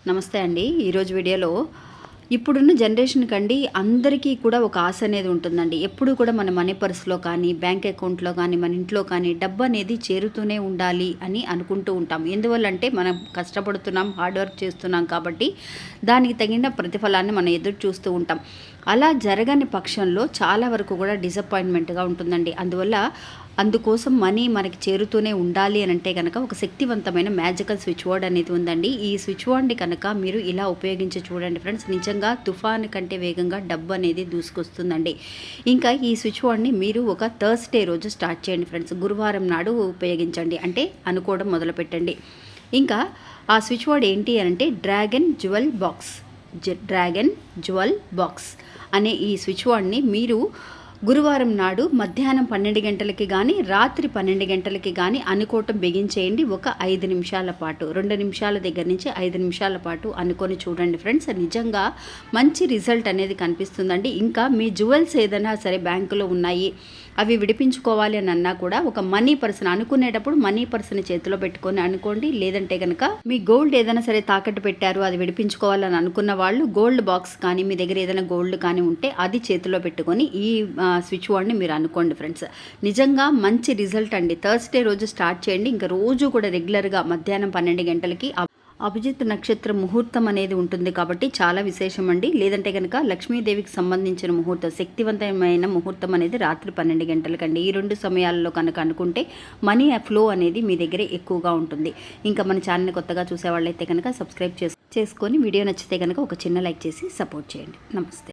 నమస్తే అండి. ఈరోజు వీడియోలో ఇప్పుడున్న జనరేషన్ కండి అందరికీ కూడా ఒక ఆశ అనేది ఉంటుందండి. ఎప్పుడు కూడా మన మనీ పర్స్‌లో కానీ, బ్యాంక్ అకౌంట్‌లో కానీ, మన ఇంట్లో కానీ డబ్బు అనేది చేరుతూనే ఉండాలి అని అనుకుంటూ ఉంటాం. ఎందువల్లంటే మనం కష్టపడుతున్నాం, హార్డ్ వర్క్ చేస్తున్నాం కాబట్టి దానికి తగిన ప్రతిఫలాన్ని మనం ఎదురు చూస్తూ ఉంటాం. అలా జరగని పక్షంలో చాలా వరకు కూడా డిసప్పాయింట్‌మెంట్‌గా ఉంటుందండి. అందుకోసం మనీ మనకి చేరుతూనే ఉండాలి అని అంటే కనుక ఒక శక్తివంతమైన మ్యాజికల్ స్విచ్ బోర్డ్ అనేది ఉందండి. ఈ స్విచ్ బోర్డ్‌ని కనుక మీరు ఇలా ఉపయోగించి చూడండి ఫ్రెండ్స్. నిజంగా తుఫాను కంటే వేగంగా డబ్బు అనేది దూసుకొస్తుందండి. ఇంకా ఈ స్విచ్ బోర్డ్‌ని మీరు ఒక థర్స్‌డే రోజు స్టార్ట్ చేయండి ఫ్రెండ్స్. గురువారం నాడు ఉపయోగించండి. అంటే అనుకోవడం మొదలుపెట్టండి. ఇంకా ఆ స్విచ్ బోర్డ్ ఏంటి అనంటే డ్రాగన్ జ్యువెల్ బాక్స్ అనే ఈ స్విచ్ బోర్డ్‌ని మీరు గురువారం నాడు మధ్యాహ్నం 12 గంటలకి కానీ, రాత్రి 12 గంటలకి కానీ అనుకోవటం బిగించేయండి. ఒక 5 నిమిషాల పాటు, 2 నిమిషాల దగ్గర నుంచి 5 నిమిషాల పాటు అనుకొని చూడండి ఫ్రెండ్స్. నిజంగా మంచి రిజల్ట్ అనేది కనిపిస్తుందండి. ఇంకా మీ జ్యువెల్స్ ఏదైనా సరే బ్యాంకులో ఉన్నాయి, అవి విడిపించుకోవాలి అని అన్నా కూడా ఒక మనీ పర్సన్ అనుకునేటప్పుడు మనీ పర్సన్ చేతిలో పెట్టుకొని అనుకోండి. లేదంటే కనుక మీ గోల్డ్ ఏదైనా సరే తాకట్టు పెట్టారు, అది విడిపించుకోవాలని అనుకున్న వాళ్ళు గోల్డ్ బాక్స్ కానీ, మీ దగ్గర ఏదైనా గోల్డ్ కానీ ఉంటే అది చేతిలో పెట్టుకొని ఈ స్విచ్ బోర్డ్ని మీరు అనుకోండి ఫ్రెండ్స్. నిజంగా మంచి రిజల్ట్ అండి. థర్స్‌డే రోజు స్టార్ట్ చేయండి. ఇంకా రోజు కూడా రెగ్యులర్గా మధ్యాహ్నం 12 గంటలకి అభిజిత్ నక్షత్ర ముహూర్తం అనేది ఉంటుంది కాబట్టి చాలా విశేషం అండి. లేదంటే కనుక లక్ష్మీదేవికి సంబంధించిన ముహూర్తం, శక్తివంతమైన ముహూర్తం అనేది రాత్రి 12 గంటలకండి. ఈ 2 సమయాల్లో కనుక అనుకుంటే మనీ ఫ్లో అనేది మీ దగ్గర ఎక్కువగా ఉంటుంది. ఇంకా మన ఛానల్ని కొత్తగా చూసేవాళ్ళైతే కనుక సబ్స్క్రైబ్ చేసుకొని వీడియో నచ్చితే కనుక ఒక చిన్న లైక్ చేసి సపోర్ట్ చేయండి. నమస్తే.